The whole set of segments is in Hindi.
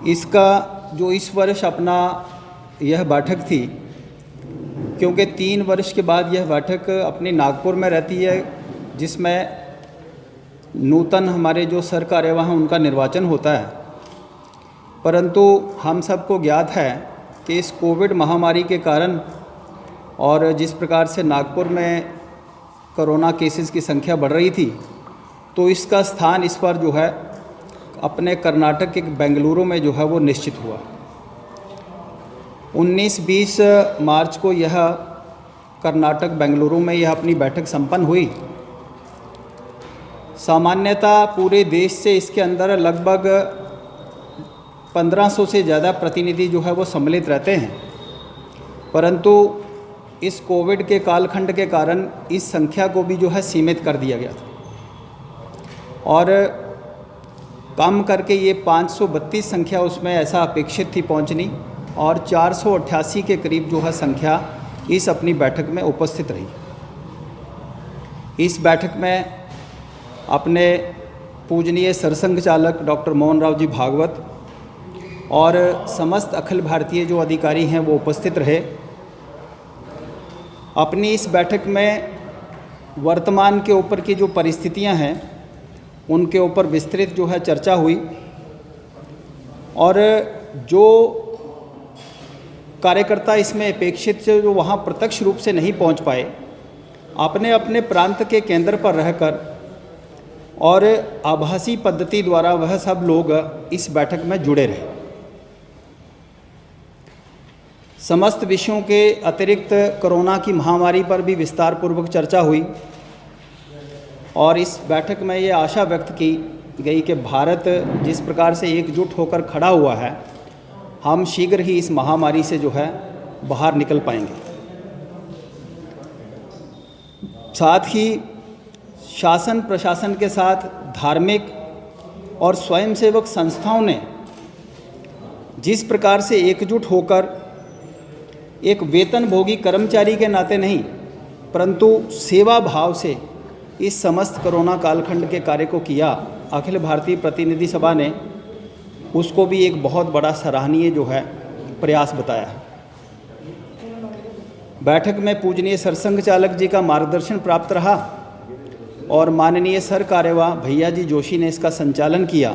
इसका जो इस वर्ष अपना यह बैठक थी, क्योंकि 3 वर्ष के बाद यह बैठक अपनी नागपुर में रहती है, जिसमें नूतन हमारे जो सर कार्यवाह हैं उनका निर्वाचन होता है। परंतु हम सबको ज्ञात है कि इस कोविड महामारी के कारण और जिस प्रकार से नागपुर में कोरोना केसेस की संख्या बढ़ रही थी, तो इसका स्थान इस पर जो है अपने कर्नाटक के बेंगलुरु में जो है वो निश्चित हुआ। 19-20 मार्च को यह कर्नाटक बेंगलुरु में यह अपनी बैठक संपन्न हुई। सामान्यतः पूरे देश से इसके अंदर लगभग 1500 से ज़्यादा प्रतिनिधि जो है वो सम्मिलित रहते हैं, परंतु इस कोविड के कालखंड के कारण इस संख्या को भी जो है सीमित कर दिया गया था और कम करके ये 532 संख्या उसमें ऐसा अपेक्षित थी पहुंचनी, और 488 के करीब जो है संख्या इस अपनी बैठक में उपस्थित रही। इस बैठक में अपने पूजनीय सरसंघ चालक डॉक्टर मोहन राव जी भागवत और समस्त अखिल भारतीय जो अधिकारी हैं वो उपस्थित रहे। अपनी इस बैठक में वर्तमान के ऊपर की जो परिस्थितियां हैं उनके ऊपर विस्तृत जो है चर्चा हुई, और जो कार्यकर्ता इसमें अपेक्षित से जो वहाँ प्रत्यक्ष रूप से नहीं पहुँच पाए, अपने अपने प्रांत के केंद्र पर रहकर और आभासी पद्धति द्वारा वह सब लोग इस बैठक में जुड़े रहे। समस्त विषयों के अतिरिक्त कोरोना की महामारी पर भी विस्तार पूर्वक चर्चा हुई, और इस बैठक में ये आशा व्यक्त की गई कि भारत जिस प्रकार से एकजुट होकर खड़ा हुआ है, हम शीघ्र ही इस महामारी से जो है बाहर निकल पाएंगे। साथ ही शासन प्रशासन के साथ धार्मिक और स्वयंसेवक संस्थाओं ने जिस प्रकार से एकजुट होकर एक वेतनभोगी कर्मचारी के नाते नहीं, परंतु सेवा भाव से इस समस्त कोरोना कालखंड के कार्य को किया, अखिल भारतीय प्रतिनिधि सभा ने उसको भी एक बहुत बड़ा सराहनीय जो है प्रयास बताया है। बैठक में पूजनीय सरसंघ चालक जी का मार्गदर्शन प्राप्त रहा और माननीय सर कार्यवाह भैया जी जोशी ने इसका संचालन किया।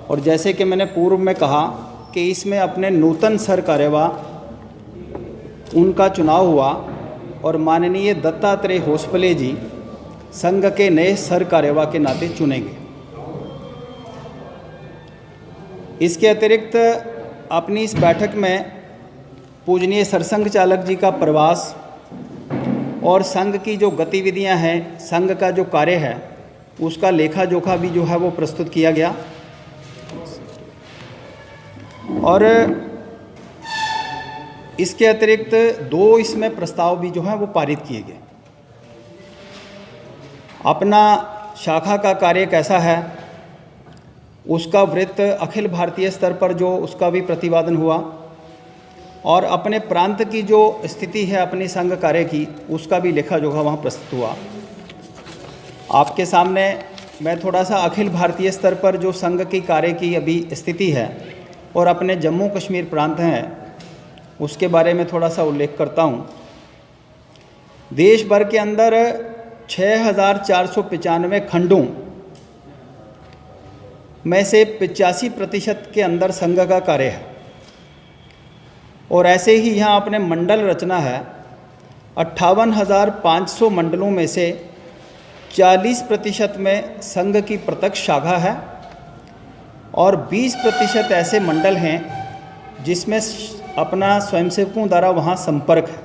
और जैसे कि मैंने पूर्व में कहा कि इसमें अपने नूतन सर कार्यवाह उनका चुनाव हुआ और माननीय दत्तात्रेय होसपले जी संघ के नए सर कार्यवाह के नाते चुने गए। इसके अतिरिक्त अपनी इस बैठक में पूजनीय सरसंघ चालक जी का प्रवास और संघ की जो गतिविधियां हैं, संघ का जो कार्य है, उसका लेखा जोखा भी जो है वो प्रस्तुत किया गया। और इसके अतिरिक्त 2 इसमें प्रस्ताव भी जो है वो पारित किए गए। अपना शाखा का कार्य कैसा है उसका वृत्त अखिल भारतीय स्तर पर जो उसका भी प्रतिपादन हुआ, और अपने प्रांत की जो स्थिति है अपने संघ कार्य की, उसका भी लेखा जोखा वहाँ प्रस्तुत हुआ। आपके सामने मैं थोड़ा सा अखिल भारतीय स्तर पर जो संघ की कार्य की अभी स्थिति है और अपने जम्मू कश्मीर प्रांत हैं उसके बारे में थोड़ा सा उल्लेख करता हूँ। देश भर के अंदर 6495 खंडों में से 85% के अंदर संघ का कार्य है, और ऐसे ही यहाँ अपने मंडल रचना है। 58,500 मंडलों में से 40% में संघ की प्रत्यक्ष शाखा है, और 20% ऐसे मंडल हैं जिसमें अपना स्वयंसेवकों द्वारा वहाँ संपर्क है।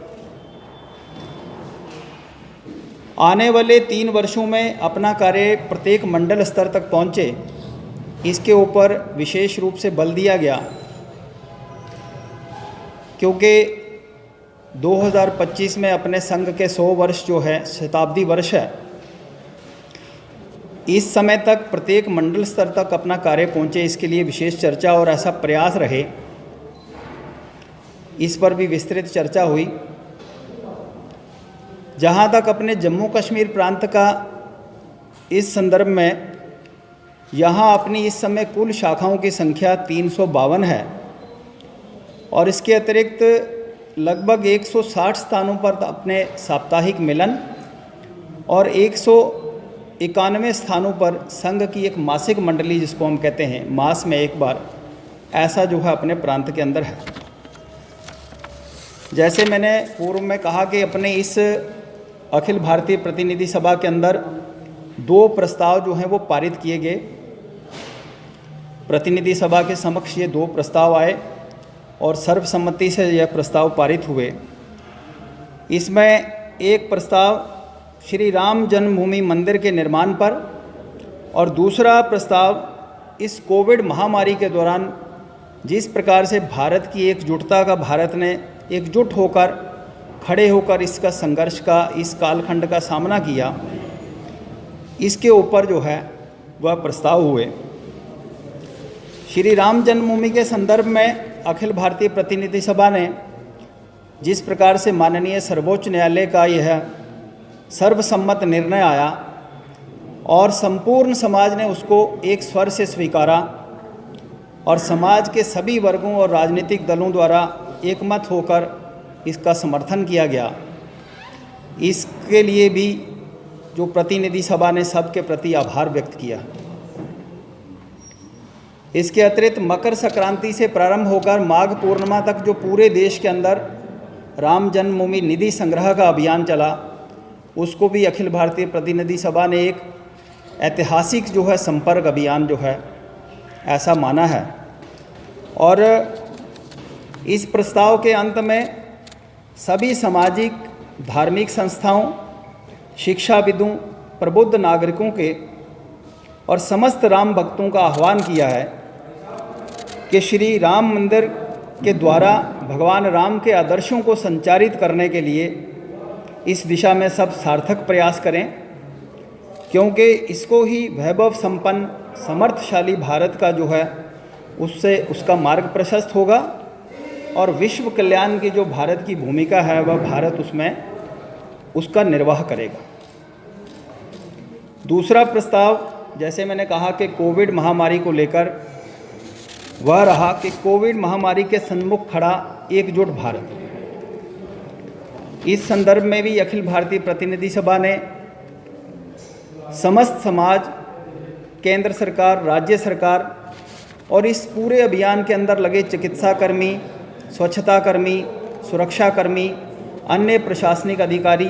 आने वाले 3 वर्षों में अपना कार्य प्रत्येक मंडल स्तर तक पहुँचे, इसके ऊपर विशेष रूप से बल दिया गया, क्योंकि 2025 में अपने संघ के 100 वर्ष जो है शताब्दी वर्ष है। इस समय तक प्रत्येक मंडल स्तर तक अपना कार्य पहुँचे, इसके लिए विशेष चर्चा और ऐसा प्रयास रहे, इस पर भी विस्तृत चर्चा हुई। जहाँ तक अपने जम्मू कश्मीर प्रांत का इस संदर्भ में यहाँ अपनी इस समय कुल शाखाओं की संख्या 352 है और इसके अतिरिक्त लगभग 160 स्थानों पर अपने साप्ताहिक मिलन और 191 स्थानों पर संघ की एक मासिक मंडली, जिसको हम कहते हैं मास में एक बार, ऐसा जो है अपने प्रांत के अंदर है। जैसे मैंने पूर्व में कहा कि अपने इस अखिल भारतीय प्रतिनिधि सभा के अंदर 2 प्रस्ताव जो हैं वो पारित किए गए। प्रतिनिधि सभा के समक्ष ये 2 प्रस्ताव आए और सर्वसम्मति से यह प्रस्ताव पारित हुए। इसमें एक प्रस्ताव श्री राम जन्मभूमि मंदिर के निर्माण पर और दूसरा प्रस्ताव इस कोविड महामारी के दौरान जिस प्रकार से भारत की एकजुटता का, भारत ने एकजुट होकर खड़े होकर इसका संघर्ष का, इस कालखंड का सामना किया, इसके ऊपर जो है वह प्रस्ताव हुए। श्री राम जन्मभूमि के संदर्भ में अखिल भारतीय प्रतिनिधि सभा ने जिस प्रकार से माननीय सर्वोच्च न्यायालय का यह सर्वसम्मत निर्णय आया और संपूर्ण समाज ने उसको एक स्वर से स्वीकारा और समाज के सभी वर्गों और राजनीतिक दलों द्वारा एकमत होकर इसका समर्थन किया गया, इसके लिए भी जो प्रतिनिधि सभा ने सबके प्रति आभार व्यक्त किया। इसके अतिरिक्त मकर संक्रांति से प्रारंभ होकर माघ पूर्णिमा तक जो पूरे देश के अंदर राम जन्मभूमि निधि संग्रह का अभियान चला, उसको भी अखिल भारतीय प्रतिनिधि सभा ने एक ऐतिहासिक जो है संपर्क अभियान जो है ऐसा माना है। और इस प्रस्ताव के अंत में सभी सामाजिक धार्मिक संस्थाओं, शिक्षाविदों, प्रबुद्ध नागरिकों के और समस्त राम भक्तों का आह्वान किया है कि श्री राम मंदिर के द्वारा भगवान राम के आदर्शों को संचारित करने के लिए इस दिशा में सब सार्थक प्रयास करें, क्योंकि इसको ही वैभव संपन्न समर्थशाली भारत का जो है उससे उसका मार्ग प्रशस्त होगा और विश्व कल्याण की जो भारत की भूमिका है वह भारत उसमें उसका निर्वाह करेगा। दूसरा प्रस्ताव, जैसे मैंने कहा कि कोविड महामारी को लेकर वह रहा कि कोविड महामारी के सन्मुख खड़ा एकजुट भारत। इस संदर्भ में भी अखिल भारतीय प्रतिनिधि सभा ने समस्त समाज, केंद्र सरकार, राज्य सरकार और इस पूरे अभियान के अंदर लगे चिकित्सा कर्मी, स्वच्छता कर्मी, सुरक्षा कर्मी, अन्य प्रशासनिक अधिकारी,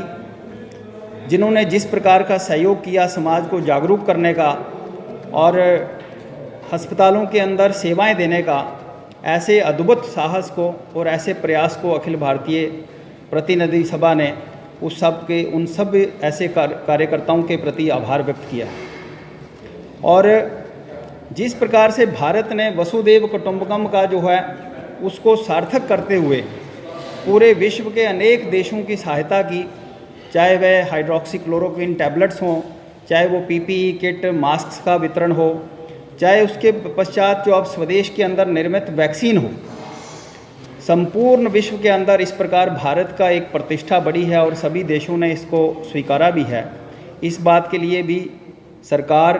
जिन्होंने जिस प्रकार का सहयोग किया समाज को जागरूक करने का और अस्पतालों के अंदर सेवाएं देने का, ऐसे अद्भुत साहस को और ऐसे प्रयास को अखिल भारतीय प्रतिनिधि सभा ने उन सब ऐसे कार्यकर्ताओं के प्रति आभार व्यक्त किया। और जिस प्रकार से भारत ने वसुदेव कुटुंबकम का जो है उसको सार्थक करते हुए पूरे विश्व के अनेक देशों की सहायता की, चाहे वह हाइड्रोक्सीक्लोरोक्विन टैबलेट्स हों, चाहे वो पीपीई किट, मास्क का वितरण हो, चाहे उसके पश्चात जो अब स्वदेश के अंदर निर्मित वैक्सीन हो, संपूर्ण विश्व के अंदर इस प्रकार भारत का एक प्रतिष्ठा बढ़ी है और सभी देशों ने इसको स्वीकारा भी है। इस बात के लिए भी सरकार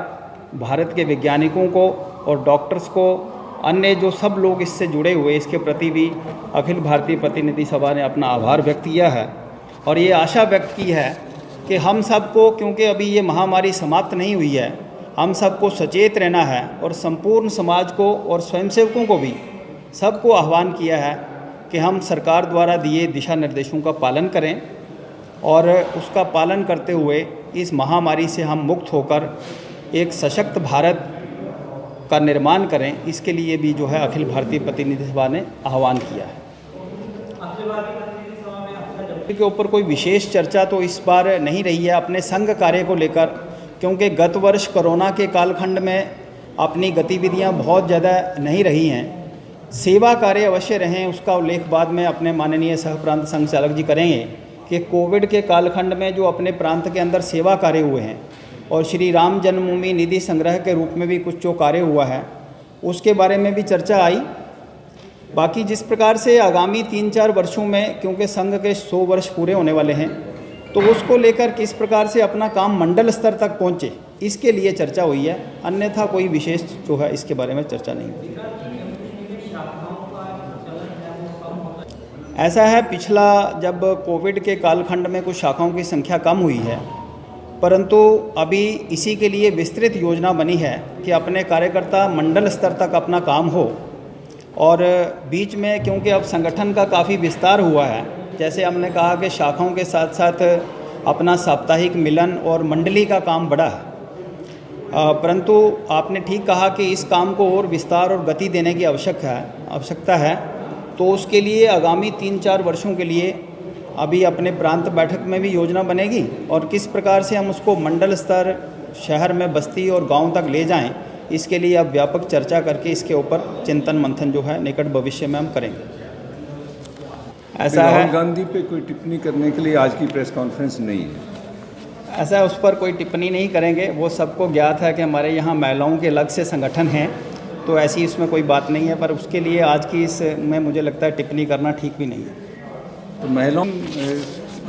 भारत के वैज्ञानिकों को और डॉक्टर्स को, अन्य जो सब लोग इससे जुड़े हुए, इसके प्रति भी अखिल भारतीय प्रतिनिधि सभा ने अपना आभार व्यक्त किया है और ये आशा व्यक्त की है कि हम सबको, क्योंकि अभी ये महामारी समाप्त नहीं हुई है, हम सबको सचेत रहना है और संपूर्ण समाज को और स्वयंसेवकों को भी सबको आह्वान किया है कि हम सरकार द्वारा दिए दिशा निर्देशों का पालन करें और उसका पालन करते हुए इस महामारी से हम मुक्त होकर एक सशक्त भारत का निर्माण करें। इसके लिए भी जो है अखिल भारतीय प्रतिनिधि सभा ने आह्वान किया है। के ऊपर कोई विशेष चर्चा तो इस बार नहीं रही है अपने संघ कार्य को लेकर, क्योंकि गत वर्ष कोरोना के कालखंड में अपनी गतिविधियां बहुत ज़्यादा नहीं रही हैं। सेवा कार्य अवश्य रहें, उसका उल्लेख बाद में अपने माननीय सह प्रांत संघ चालक जी करेंगे कि कोविड के कालखंड में जो अपने प्रांत के अंदर सेवा कार्य हुए हैं और श्री राम जन्मभूमि निधि संग्रह के रूप में भी कुछ जो कार्य हुआ है उसके बारे में भी चर्चा आई। बाकी जिस प्रकार से आगामी 3-4 वर्षों में, क्योंकि संघ के 100 वर्ष पूरे होने वाले हैं, तो उसको लेकर किस प्रकार से अपना काम मंडल स्तर तक पहुँचे, इसके लिए चर्चा हुई है, अन्यथा कोई विशेष जो है इसके बारे में चर्चा नहीं हुई। ऐसा है, पिछला जब कोविड के कालखंड में कुछ शाखाओं की संख्या कम हुई है, परंतु अभी इसी के लिए विस्तृत योजना बनी है कि अपने कार्यकर्ता मंडल स्तर तक अपना काम हो। और बीच में क्योंकि अब संगठन का काफ़ी विस्तार हुआ है, जैसे हमने कहा कि शाखाओं के साथ साथ अपना साप्ताहिक मिलन और मंडली का काम बढ़ा है, परंतु आपने ठीक कहा कि इस काम को और विस्तार और गति देने की आवश्यकता है। तो उसके लिए आगामी 3-4 वर्षों के लिए अभी अपने प्रांत बैठक में भी योजना बनेगी और किस प्रकार से हम उसको मंडल स्तर, शहर में, बस्ती और गांव तक ले जाएं, इसके लिए अब व्यापक चर्चा करके इसके ऊपर चिंतन मंथन जो है निकट भविष्य में हम करेंगे। ऐसा है, राहुल गांधी पे कोई टिप्पणी करने के लिए आज की प्रेस कॉन्फ्रेंस नहीं है। ऐसा उस पर कोई टिप्पणी नहीं करेंगे। वो सबको ज्ञात है कि हमारे यहाँ महिलाओं के अलग से संगठन हैं, तो ऐसी इसमें कोई बात नहीं है, पर उसके लिए आज की इसमें मुझे लगता है टिप्पणी करना ठीक भी नहीं है। तो महिलाओं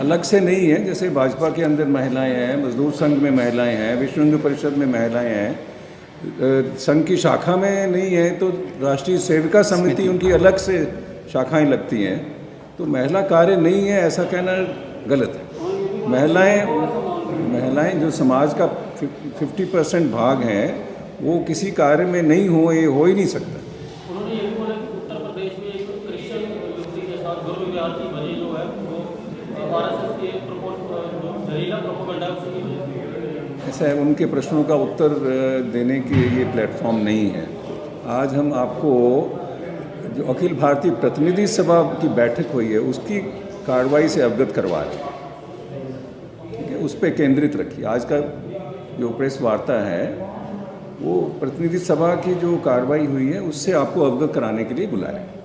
अलग से नहीं है, जैसे भाजपा के अंदर महिलाएं हैं, मजदूर संघ में महिलाएं हैं, विश्व हिंदू परिषद में महिलाएं हैं, संघ की शाखा में नहीं है, तो राष्ट्रीय सेविका समिति उनकी अलग से शाखाएं लगती हैं, तो महिला कार्य नहीं है ऐसा कहना गलत है। महिलाएं जो समाज का 50% भाग हैं, वो किसी कार्य में नहीं हो, ये हो ही नहीं सकता। उन्होंने ये भी बोला कि उत्तर प्रदेश में एक क्रिश्चियन युवती के साथ दुर्व्यवहार की वजह जो है वो आरएसएस के जहरीला प्रोपेगेंडा उसकी वजह। ऐसा है, उनके प्रश्नों का उत्तर देने के ये प्लेटफॉर्म नहीं है। आज हम आपको जो अखिल भारतीय प्रतिनिधि सभा की बैठक हुई है उसकी कार्रवाई से अवगत करवा रहे हैं, ठीक है, उस पर केंद्रित रखिए। आज का जो प्रेस वार्ता है वो प्रतिनिधि सभा की जो कार्रवाई हुई है उससे आपको अवगत कराने के लिए बुलाया है।